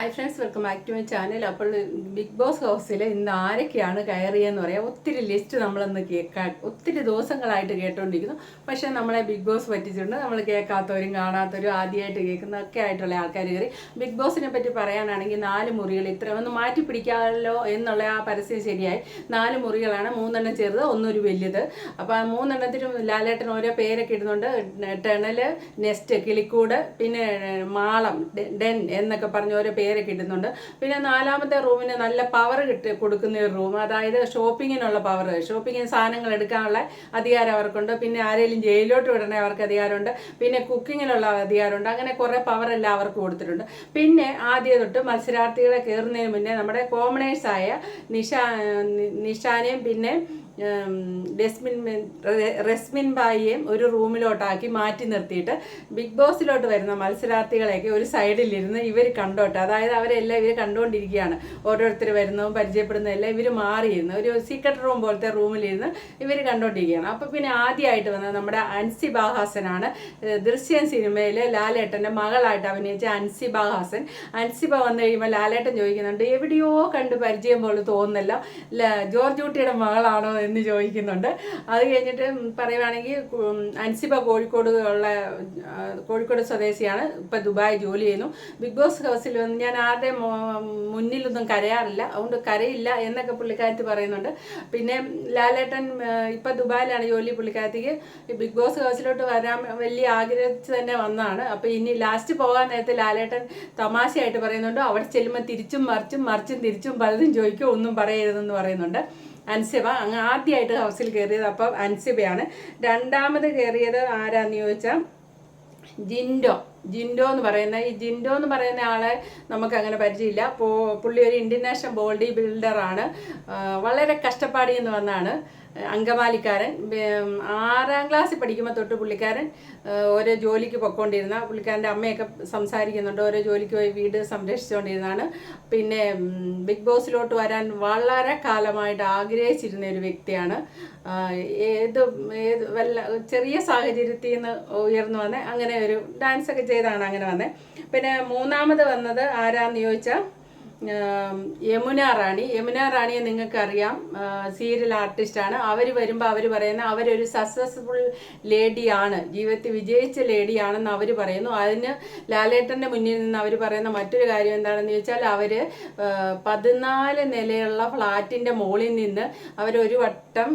Hi friends, welcome back to my channel. അപ്പോൾ Bigg Boss ഹൗസിൽ ഇന്ന് ആരൊക്കെയാണ് കയറിയെന്ന് പറയാം. ഒത്തിരി ലിസ്റ്റ് നമ്മളൊന്ന് കേൾക്കാൻ ഒത്തിരി ദിവസങ്ങളായിട്ട് കേട്ടുകൊണ്ടിരിക്കുന്നു. പക്ഷേ നമ്മളെ ബിഗ് ബോസ് പറ്റിച്ചിട്ടുണ്ട്. നമ്മൾ കേൾക്കാത്തവരും കാണാത്തവരും ആദ്യമായിട്ട് കേൾക്കുന്നതൊക്കെ ആയിട്ടുള്ള ആൾക്കാർ കയറി. ബിഗ് ബോസിനെ പറ്റി പറയാനാണെങ്കിൽ 4 മുറികൾ ഇത്ര ഒന്ന് മാറ്റി പിടിക്കാമല്ലോ എന്നുള്ള ആ പരസ്യം ശരിയായി. 4 മുറികളാണ്, 3 ചെറുത്, 1 വലിയത്. അപ്പോൾ ആ 3 ലാലേട്ടൻ ഓരോ പേരൊക്കെ ഇടുന്നുണ്ട്. ടണൽ, നെസ്റ്റ്, കിളിക്കൂട്, പിന്നെ മാളം, ഡെൻ എന്നൊക്കെ പറഞ്ഞ് ഓരോ പേരൊക്കെ ഇടുന്നുണ്ട്. പിന്നെ 4ാമത്തെ റൂമിന് നല്ല പവർ കൊടുക്കുന്ന ഒരു റൂം, അതായത് ഷോപ്പിങ്ങിനുള്ള പവർ, ഷോപ്പിങ്ങിന് സാധനങ്ങൾ എടുക്കാനുള്ള അധികാരം അവർക്കുണ്ട്. പിന്നെ ആരെങ്കിലും ജയിലിലോട്ട് വിടണേ അവർക്ക് അധികാരമുണ്ട്. പിന്നെ കുക്കിങ്ങിനുള്ള അധികാരമുണ്ട്. അങ്ങനെ കുറേ പവർ എല്ലാം അവർക്ക് കൊടുത്തിട്ടുണ്ട്. പിന്നെ ആദ്യം തൊട്ട് മത്സരാർത്ഥികളെ കയറുന്നതിന് മുന്നേ നമ്മുടെ കോമണേഴ്സായ നിഷാനെയും പിന്നെ റസ്മിൻ ബായിയെയും ഒരു റൂമിലോട്ടാക്കി മാറ്റി നിർത്തിയിട്ട് ബിഗ് ബോസിലോട്ട് വരുന്ന മത്സരാർത്ഥികളെയൊക്കെ ഒരു സൈഡിലിരുന്ന് ഇവർ കണ്ടോട്ടെ. അതായത് അവരെല്ലാം ഇവർ കണ്ടുകൊണ്ടിരിക്കുകയാണ്. ഓരോരുത്തർ വരുന്നതും പരിചയപ്പെടുന്നതെല്ലാം ഇവർ മാറിയിരുന്ന് ഒരു സീക്രട്ട് റൂം പോലത്തെ റൂമിലിരുന്ന് ഇവർ കണ്ടുകൊണ്ടിരിക്കുകയാണ്. അപ്പോൾ പിന്നെ ആദ്യമായിട്ട് വന്നത് നമ്മുടെ അൻസിബ ഹാസനാണ്. ദൃശ്യം സിനിമയിൽ ലാലേട്ടൻ്റെ മകളായിട്ട് അഭിനയിച്ച അൻസിബ ഹാസൻ. അൻസിബ വന്നു കഴിയുമ്പോൾ ലാലേട്ടൻ ചോദിക്കുന്നുണ്ട്, എവിടെയോ കണ്ട് പരിചയം പോലെ തോന്നുന്നല്ലോ, ജോർജ് കുട്ടിയുടെ മകളാണോ എന്ന് ചോദിക്കുന്നുണ്ട്. അത് കഴിഞ്ഞിട്ട് പറയുവാണെങ്കിൽ അൻസിബ കോഴിക്കോട് സ്വദേശിയാണ്. ഇപ്പം ദുബായ് ജോലി ചെയ്യുന്നു. ബിഗ് ബോസ് ഹൗസിൽ വന്ന് ഞാൻ ആരുടെ മുന്നിലൊന്നും കരയാറില്ല, അതുകൊണ്ട് കരയില്ല എന്നൊക്കെ പുള്ളിക്കാരത്തി പറയുന്നുണ്ട്. പിന്നെ ലാലേട്ടൻ ഇപ്പം ദുബായിലാണ് ജോലി. പുള്ളിക്കാരത്തിക്ക് ബിഗ് ബോസ് ഹൗസിലോട്ട് വരാൻ വലിയ ആഗ്രഹിച്ച് തന്നെ വന്നതാണ്. അപ്പോൾ ഇനി ലാസ്റ്റ് പോകാൻ നേരത്തെ ലാലേട്ടൻ തമാശയായിട്ട് പറയുന്നുണ്ട്, അവിടെ ചെല്ലുമ്പോൾ തിരിച്ചും മറിച്ചും തിരിച്ചും പലതും ചോദിക്കും, ഒന്നും പറയരുതെന്ന് പറയുന്നുണ്ട്. അൻസിബ അങ്ങ് ആദ്യമായിട്ട് ഹൗസിൽ കയറിയത് അപ്പം അൻസിബയാണ്. രണ്ടാമത് കയറിയത് ആരാന്ന് ചോദിച്ചാൽ ജിൻഡോ എന്ന് പറയുന്ന ആളെ നമുക്ക് അങ്ങനെ പരിചയമില്ല. പുള്ളി ഒരു ഇന്റർനാഷണൽ ബോഡി ബിൽഡറാണ്. വളരെ കഷ്ടപ്പാടിൽ നിന്ന് വന്നാണ്. അങ്കമാലിക്കാരൻ. 6ാം ക്ലാസ്സിൽ പഠിക്കുമ്പോൾ തൊട്ട് പുള്ളിക്കാരൻ ഓരോ ജോലിക്ക് പൊയ്ക്കൊണ്ടിരുന്ന, പുള്ളിക്കാരൻ്റെ അമ്മയൊക്കെ സംസാരിക്കുന്നുണ്ട്, ഓരോ ജോലിക്ക് പോയി വീട് സംരക്ഷിച്ചുകൊണ്ടിരുന്നതാണ്. പിന്നെ ബിഗ് ബോസിലോട്ട് വരാൻ വളരെ കാലമായിട്ട് ആഗ്രഹിച്ചിരുന്ന ഒരു വ്യക്തിയാണ്. ചെറിയ സാഹചര്യത്തിൽ നിന്ന് ഉയർന്നു വന്നേ, അങ്ങനെ ഒരു ഡാൻസൊക്കെ ചെയ്താണ് അങ്ങനെ വന്നേ. പിന്നെ 3ാമത് വന്നത് ആരാന്ന് ചോദിച്ചാൽ യമുന റാണിയെ നിങ്ങൾക്കറിയാം, സീരിയൽ ആർട്ടിസ്റ്റാണ്. അവർ വരുമ്പോൾ അവർ പറയുന്ന അവരൊരു സക്സസ്ഫുൾ ലേഡിയാണ്, ജീവിതത്തിൽ വിജയിച്ച ലേഡിയാണെന്ന് അവർ പറയുന്നു. അതിന് ലാലേട്ടൻ്റെ മുന്നിൽ നിന്ന് അവർ പറയുന്ന മറ്റൊരു കാര്യം എന്താണെന്ന് ചോദിച്ചാൽ, അവർ 14 നിലയുള്ള ഫ്ലാറ്റിൻ്റെ മുകളിൽ നിന്ന് അവരൊരു വട്ടം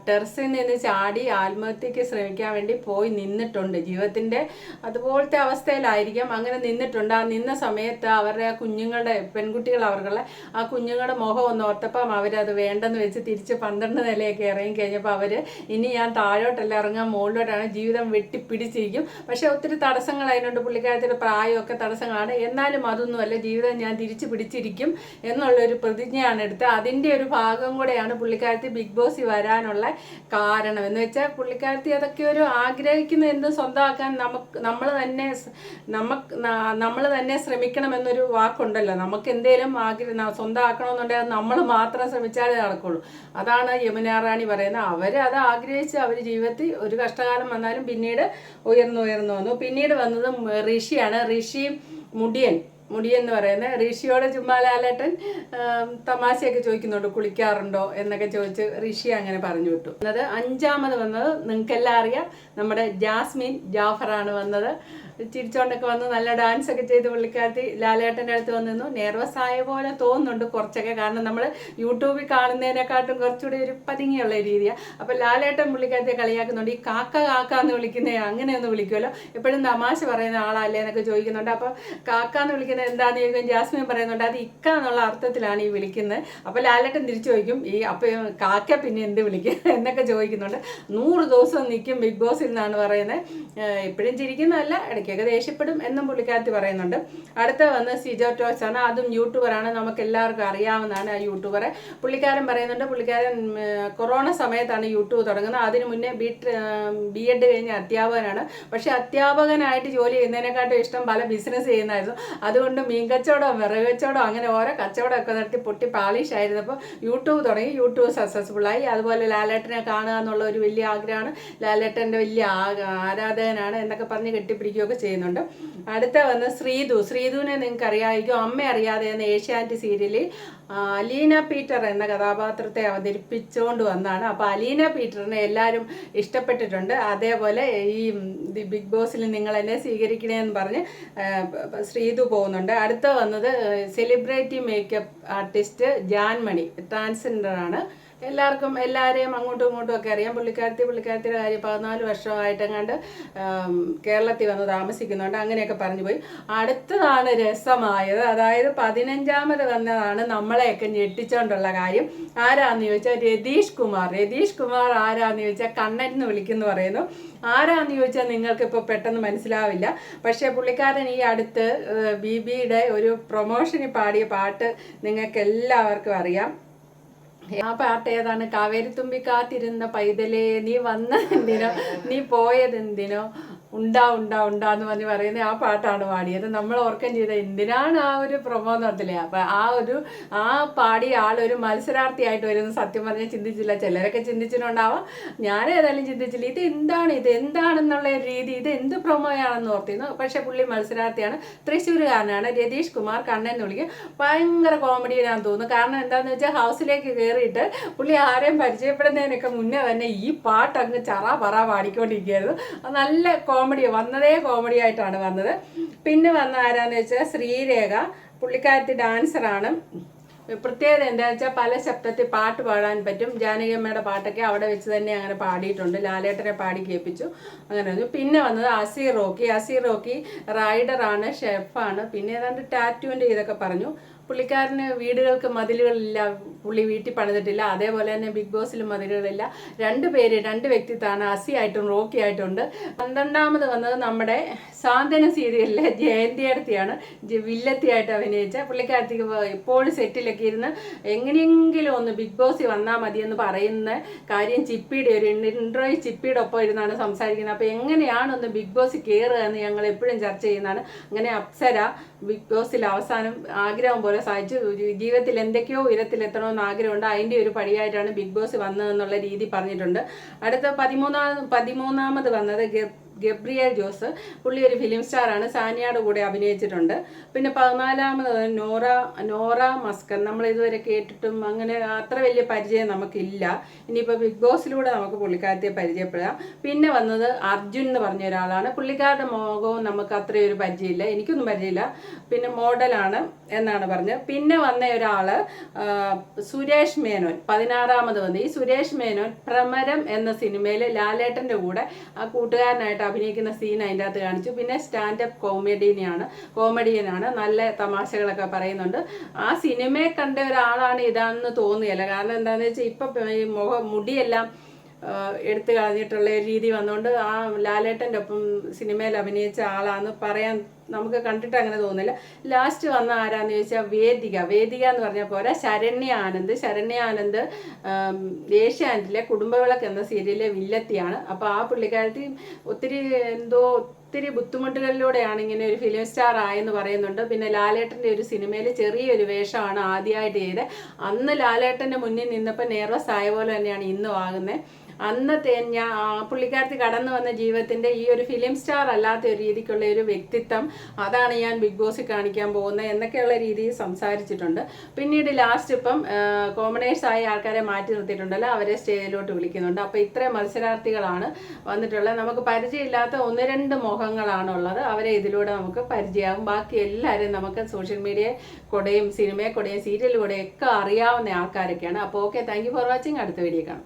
ടെറസിൽ നിന്ന് ചാടി ആത്മഹത്യക്ക് ശ്രമിക്കാൻ വേണ്ടി പോയി നിന്നിട്ടുണ്ട്. ജീവിതത്തിൻ്റെ അതുപോലത്തെ അവസ്ഥയിലായിരിക്കാം അങ്ങനെ നിന്നിട്ടുണ്ട്. ആ നിന്ന സമയത്ത് അവരുടെ കുഞ്ഞുങ്ങളുടെ പെൺകുട്ടികൾ അവർക്കുള്ള ആ കുഞ്ഞുങ്ങളുടെ മുഖം ഒന്ന് ഓർത്തപ്പം അവരത് വേണ്ടെന്ന് വെച്ച് തിരിച്ച് 12 നിലയൊക്കെ ഇറങ്ങി കഴിഞ്ഞപ്പോൾ അവർ ഇനി ഞാൻ താഴോട്ടല്ല ഇറങ്ങാൻ മുകളിലോട്ടാണ്, ജീവിതം വെട്ടിപ്പിടിച്ചിരിക്കും. പക്ഷേ ഒത്തിരി തടസ്സങ്ങൾ അതിനുണ്ട്. പുള്ളിക്കാരത്തിൻ്റെ പ്രായമൊക്കെ തടസ്സങ്ങളാണ്. എന്നാലും അതൊന്നുമല്ല, ജീവിതം ഞാൻ തിരിച്ചു പിടിച്ചിരിക്കും എന്നുള്ളൊരു പ്രതിജ്ഞയാണ് എടുത്ത്. അതിൻ്റെ ഒരു ഭാഗം കൂടെയാണ് പുള്ളിക്കാരത്തി ബിഗ് ബോസിൽ വരാനുള്ള കാരണം. എന്ന് വെച്ചാൽ പുള്ളിക്കാരത്തി അതൊക്കെ ഒരു ആഗ്രഹിക്കുന്ന എന്തും സ്വന്തമാക്കാൻ നമ്മൾ തന്നെ ശ്രമിക്കണമെന്നൊരു വാക്കുണ്ടല്ലോ. നമുക്ക് എന്തേലും സ്വന്തമാക്കണമെന്നുണ്ടെങ്കിൽ അത് നമ്മൾ മാത്രം ശ്രമിച്ചാലേ നടക്കുള്ളൂ. അതാണ് യമുന റാണി പറയുന്നത്. അവർ അത് ആഗ്രഹിച്ച് അവർ ജീവിതത്തിൽ ഒരു കഷ്ടകാലം വന്നാലും പിന്നീട് ഉയർന്നു വന്നു. പിന്നീട് വന്നത് ഋഷിയാണ്. മുടിയൻ എന്ന് പറയുന്നത്. ഋഷിയോട് ചുമ്മാ ലാലേട്ടൻ തമാശയൊക്കെ ചോദിക്കുന്നുണ്ട്, കുളിക്കാറുണ്ടോ എന്നൊക്കെ ചോദിച്ച് ഋഷി അങ്ങനെ പറഞ്ഞു വിട്ടു. 5ാമത് വന്നത് നിങ്ങൾക്കെല്ലാം അറിയാം, നമ്മുടെ ജാസ്മിൻ ജാഫറാണ് വന്നത്. ചിരിച്ചോണ്ടൊക്കെ വന്ന് നല്ല ഡാൻസൊക്കെ ചെയ്ത് പുള്ളിക്കാരത്തി ലാലേട്ടൻ്റെ അടുത്ത് വന്നിരുന്നു. നെർവസ് ആയ പോലെ തോന്നുന്നുണ്ട് കുറച്ചൊക്കെ, കാരണം നമ്മൾ യൂട്യൂബിൽ കാണുന്നതിനെക്കാട്ടും കുറച്ചുകൂടി ഒരു പതുങ്ങിയുള്ള രീതിയാണ്. അപ്പോൾ ലാലേട്ടൻ പുള്ളിക്കാരത്തെ കളിയാക്കുന്നുണ്ട്, ഈ കാക്ക എന്ന് വിളിക്കുന്നത് അങ്ങനെയൊന്ന് വിളിക്കുമല്ലോ, എപ്പോഴും തമാശ പറയുന്ന ആളല്ലേ എന്നൊക്കെ ചോദിക്കുന്നുണ്ട്. അപ്പോൾ കാക്കാന്ന് വിളിക്കുന്നത് എന്താണെന്ന് ചോദിക്കും. ജാസ്മിൻ പറയുന്നുണ്ട്, അത് ഇക്ക എന്നുള്ള അർത്ഥത്തിലാണ് ഈ വിളിക്കുന്നത്. അപ്പോൾ ലാലേട്ടൻ തിരിച്ചു ചോദിക്കും, അപ്പോൾ കാക്ക പിന്നെ എന്ത് വിളിക്കുക എന്നൊക്കെ ചോദിക്കുന്നുണ്ട്. 100 ദിവസം നിൽക്കും ബിഗ് ബോസിൽ നിന്നാണ് പറയുന്നത്. എപ്പോഴും ചിരിക്കുന്നതല്ല, ഇടയ്ക്കൊക്കെ ദേഷ്യപ്പെടും എന്നും പുള്ളിക്കാരത്തി പറയുന്നുണ്ട്. അടുത്ത വന്ന് സിജോ ടോക്സ് ആണ്. അതും യൂട്യൂബറാണ്, നമുക്ക് എല്ലാവർക്കും അറിയാവുന്നതാണ് ആ യൂട്യൂബറെ. പുള്ളിക്കാരൻ പറയുന്നുണ്ട്, പുള്ളിക്കാരൻ കൊറോണ സമയത്താണ് യൂട്യൂബ് തുടങ്ങുന്നത്. അതിന് മുന്നേ BEd കഴിഞ്ഞ അധ്യാപകനാണ്. പക്ഷേ അധ്യാപകനായിട്ട് ജോലി ചെയ്യുന്നതിനെക്കാട്ടും ഇഷ്ടം പല ബിസിനസ് ചെയ്യുന്നതായിരുന്നു. അതുകൊണ്ട് മീൻ കച്ചവടം, വിറക് കച്ചവടം, അങ്ങനെ ഓരോ കച്ചവടമൊക്കെ നടത്തി പൊട്ടി പാളിഷായിരുന്നു. അപ്പോൾ യൂട്യൂബ് തുടങ്ങി, യൂട്യൂബ് സക്സസ്ഫുള്ളായി. അതുപോലെ ലാലേട്ടനെ കാണുക എന്നുള്ള ഒരു വലിയ ആഗ്രഹമാണ്. ലാലേട്ടൻ്റെ വലിയ ആരാധകനാണ് എന്നൊക്കെ പറഞ്ഞ് കെട്ടിപ്പിടിക്കുകയൊക്കെ കൂടെ ചെയ്യുന്നുണ്ട്. അടുത്ത വന്ന് ശ്രീധുവിനെ നിങ്ങൾക്ക് അറിയാമായിരിക്കും, അമ്മ അറിയാതെ എന്ന ഏഷ്യാനെറ്റ് സീരിയലിൽ അലീന പീറ്റർ എന്ന കഥാപാത്രത്തെ അവതരിപ്പിച്ചുകൊണ്ട് വന്നതാണ്. അപ്പോൾ അലീന പീറ്ററിനെ എല്ലാവരും ഇഷ്ടപ്പെട്ടിട്ടുണ്ട്. അതേപോലെ ഈ ബിഗ് ബോസിൽ നിങ്ങൾ എന്നെ സ്വീകരിക്കണേന്ന് പറഞ്ഞ് ശ്രീധു പോകുന്നുണ്ട്. അടുത്ത വന്നത് സെലിബ്രിറ്റി മേക്കപ്പ് ആർട്ടിസ്റ്റ് ജാൻമണി, ട്രാൻസ്ജെൻഡറാണ്. എല്ലാവരെയും അങ്ങോട്ടും ഇങ്ങോട്ടും ഒക്കെ അറിയാം. പുള്ളിക്കാരത്തിയുടെ കാര്യം 14 വർഷമായിട്ടെങ്ങാണ്ട് കേരളത്തിൽ വന്ന് താമസിക്കുന്നുണ്ട്, അങ്ങനെയൊക്കെ പറഞ്ഞു പോയി. അടുത്തതാണ് രസമായത്, അതായത് 15ാമത് വന്നതാണ് നമ്മളെയൊക്കെ ഞെട്ടിച്ചോണ്ടുള്ള കാര്യം. ആരാന്ന് ചോദിച്ചാൽ രതീഷ് കുമാർ ആരാന്ന് ചോദിച്ചാൽ കണ്ണൻ എന്ന് വിളിക്കുന്നു പറയുന്നു. ആരാന്ന് ചോദിച്ചാൽ നിങ്ങൾക്ക് ഇപ്പോൾ പെട്ടെന്ന് മനസ്സിലാവില്ല. പക്ഷേ പുള്ളിക്കാരൻ ഈ അടുത്ത് ബിബിയുടെ ഒരു പ്രൊമോഷന് പാടിയ പാട്ട് നിങ്ങൾക്ക് എല്ലാവർക്കും അറിയാം. ആ പാട്ട് ഏതാണ്? കാവേരിത്തുമ്പി കാത്തിരുന്ന പൈതലേ നീ വന്നതെന്തിനോ നീ പോയതെന്തിനോ ഉണ്ടാന്ന് പറഞ്ഞ് പറയുന്നത് ആ പാട്ടാണ് പാടിയത്. നമ്മൾ ഓർക്കം ചെയ്ത എന്തിനാണ് ആ ഒരു പ്രൊമോ നടത്തില്ലേ. അപ്പം ആ പാടിയ ആളൊരു മത്സരാർത്ഥിയായിട്ട് വരുന്ന സത്യം പറഞ്ഞാൽ ചിന്തിച്ചില്ല. ചിലരൊക്കെ ചിന്തിച്ചിട്ടുണ്ടാവാം, ഞാൻ ഏതായാലും ചിന്തിച്ചില്ല. ഇത് എന്താണെന്നുള്ള രീതി, ഇത് എന്ത് പ്രൊമോയാണെന്ന് ഓർത്തിരുന്നു. പക്ഷെ പുള്ളി മത്സരാർത്ഥിയാണ്, തൃശ്ശൂരുകാരനാണ്, രതീഷ് കുമാർ, കണ്ണൻ എന്ന് വിളിക്കും. ഭയങ്കര കോമഡിയാണെന്ന് തോന്നുന്നു. കാരണം എന്താണെന്ന് വെച്ചാൽ ഹൗസിലേക്ക് കയറിയിട്ട് പുള്ളി ആരെയും പരിചയപ്പെടുന്നതിനൊക്കെ മുന്നേ തന്നെ ഈ പാട്ട് അങ്ങ് പറ പാടിക്കൊണ്ടിരിക്കുകയായിരുന്നു. നല്ല വന്നതേ കോമഡി ആയിട്ടാണ് വന്നത്. പിന്നെ വന്ന ആരാന്ന് വെച്ചാൽ ശ്രീരേഖ, പുള്ളിക്കാരത്തി ഡാൻസറാണ്. പ്രത്യേകത എന്താണെന്ന് വെച്ചാൽ പല ശബ്ദത്തിൽ പാട്ട് പാടാൻ പറ്റും. ജാനകിയമ്മയുടെ പാട്ടൊക്കെ അവിടെ വെച്ച് തന്നെ അങ്ങനെ പാടിയിട്ടുണ്ട്. ലാലേട്ടനെ പാടി കേൾപ്പിച്ചു, അങ്ങനെ വന്നു. പിന്നെ വന്നത് അസീർ റോക്കി റൈഡറാണ്, ഷെഫാണ്. പിന്നെ ഏതാണ്ട് ടാറ്റുവിൻ്റെ ഇതൊക്കെ പറഞ്ഞു. പുള്ളിക്കാരന് വീടുകൾക്ക് മതിലുകളില്ല, പുള്ളി വീട്ടിൽ പണിതിട്ടില്ല. അതേപോലെ തന്നെ ബിഗ് ബോസിലും മതിലുകളില്ല. രണ്ട് വ്യക്തിത്വമാണ്, അസി ആയിട്ടും റോക്കി ആയിട്ടുണ്ട്. 12ാമത് വന്നത് നമ്മുടെ സാന്ത്വന സീരിയലിലെ ജയന്തിയടുത്തിയാണ്, വില്ലത്തിയായിട്ട് അഭിനയിച്ച പുള്ളിക്കാരത്തിക്ക് എപ്പോഴും സെറ്റിലൊക്കെ ഇരുന്ന് എങ്ങനെയെങ്കിലും ഒന്ന് ബിഗ് ബോസിൽ വന്നാൽ മതിയെന്ന് പറയുന്ന കാര്യം ചിപ്പിയുടെ ഒരു ഇൻട്രോയിൽ ചിപ്പിയുടെ ഒപ്പം ഇരുന്നാണ് സംസാരിക്കുന്നത്. അപ്പോൾ എങ്ങനെയാണ് ഒന്ന് ബിഗ് ബോസിൽ കയറുക എന്ന് ഞങ്ങൾ എപ്പോഴും ചർച്ച ചെയ്യുന്നതാണ്. അങ്ങനെ അപ്സര ബിഗ് ബോസിൽ അവസാനം ആഗ്രഹം പോലെ സാധിച്ചു. ജീവിതത്തിൽ എന്തൊക്കെയോ ഉയരത്തിലെത്തണമെന്ന് ആഗ്രഹമുണ്ട്, അതിൻ്റെ ഒരു പടിയായിട്ടാണ് ബിഗ് ബോസ് വന്നതെന്നുള്ള രീതി പറഞ്ഞിട്ടുണ്ട്. അടുത്ത 13ാമത് വന്നത് ഗബ്രിയേൽ ജോസ്, പുള്ളി ഒരു ഫിലിം സ്റ്റാറാണ്, സാനിയയുടെ കൂടെ അഭിനയിച്ചിട്ടുണ്ട്. പിന്നെ 14ാമത് നോറ മസ്കൻ, നമ്മൾ ഇതുവരെ കേട്ടിട്ടും അങ്ങനെ അത്ര വലിയ പരിചയം നമുക്കില്ല. ഇനിയിപ്പോൾ ബിഗ് ബോസിലൂടെ നമുക്ക് പുള്ളിക്കാരത്തെ പരിചയപ്പെടാം. പിന്നെ വന്നത് അർജുൻ എന്ന് പറഞ്ഞ ഒരാളാണ്. പുള്ളിക്കാരുടെ മുഖവും നമുക്ക് അത്രയൊരു പരിചയമില്ല, എനിക്കൊന്നും പരിചയമില്ല. പിന്നെ മോഡലാണ് എന്നാണ് പറഞ്ഞത്. പിന്നെ വന്ന ഒരാൾ സുരേഷ് മേനോൻ, 16ാമത് വന്ന്. ഈ സുരേഷ് മേനോൻ പ്രമരം എന്ന സിനിമയിൽ ലാലേട്ടൻ്റെ കൂടെ ആ കൂട്ടുകാരനായിട്ട് അഭിനയിക്കുന്ന സീൻ അതിൻ്റെ അകത്ത് കാണിച്ചു. പിന്നെ സ്റ്റാൻഡപ്പ് കോമഡിയനാണ്, നല്ല തമാശകളൊക്കെ പറയുന്നുണ്ട്. ആ സിനിമയെ കണ്ട ഒരാളാണ് ഇതാണെന്ന് തോന്നുകയില്ല. കാരണം എന്താണെന്ന് വെച്ചാൽ ഇപ്പം ഈ മുടിയെല്ലാം എടുത്തു കളഞ്ഞിട്ടുള്ള രീതി വന്നുകൊണ്ട് ആ ലാലേട്ടൻ്റെ ഒപ്പം സിനിമയിൽ അഭിനയിച്ച ആളാന്ന് പറയാൻ നമുക്ക് കണ്ടിട്ട് അങ്ങനെ തോന്നുന്നില്ല. ലാസ്റ്റ് വന്ന ആരാന്ന് ചോദിച്ചാൽ വേദിക എന്ന് പറഞ്ഞാൽ പോരാ, ശരണ്യ ആനന്ദ് ഏഷ്യാനെറ്റിലെ കുടുംബവിളക്ക് എന്ന സീരിയലിലെ വില്ലത്തിയാണ്. അപ്പോൾ ആ പുള്ളിക്കാരത്തി ഒത്തിരി ബുദ്ധിമുട്ടുകളിലൂടെയാണ് ഇങ്ങനെ ഒരു ഫിലിം സ്റ്റാർ ആയെന്ന് പറയുന്നുണ്ട്. പിന്നെ ലാലേട്ടൻ്റെ ഒരു സിനിമയിൽ ചെറിയൊരു വേഷമാണ് ആദ്യമായിട്ട് ചെയ്തത്. അന്ന് ലാലേട്ടൻ്റെ മുന്നിൽ നിന്നപ്പോൾ നെർവസ് ആയ പോലെ തന്നെയാണ് ഇന്നും ആകുന്നത്. അന്നത്തെ പുള്ളിക്കാരത്തി കടന്നു വന്ന ജീവിതത്തിൻ്റെ ഈ ഒരു ഫിലിം സ്റ്റാർ അല്ലാത്ത ഒരു രീതിക്കുള്ള ഒരു വ്യക്തിത്വം, അതാണ് ഞാൻ ബിഗ് ബോസിൽ കാണിക്കാൻ പോകുന്നത് എന്നൊക്കെയുള്ള രീതിയിൽ സംസാരിച്ചിട്ടുണ്ട്. പിന്നീട് ലാസ്റ്റ് ഇപ്പം കോമണേഴ്സായ ആൾക്കാരെ മാറ്റി നിർത്തിയിട്ടുണ്ടല്ലോ, അവരെ സ്റ്റേജിലോട്ട് വിളിക്കുന്നുണ്ട്. അപ്പോൾ ഇത്രയും മത്സരാർത്ഥികളാണ് വന്നിട്ടുള്ളത്. നമുക്ക് പരിചയമില്ലാത്ത 1-2 മുഖങ്ങളാണുള്ളത്, അവരെ ഇതിലൂടെ നമുക്ക് പരിചയമാകും. ബാക്കി എല്ലാവരും നമുക്ക് സോഷ്യൽ മീഡിയ കൂടെയും സിനിമയെ കൂടെയും സീരിയൽ കൂടെയും ഒക്കെ അറിയാവുന്ന ആൾക്കാരൊക്കെയാണ്. അപ്പോൾ okay, thank you for watching. അടുത്ത വീഡിയോ കാണാം.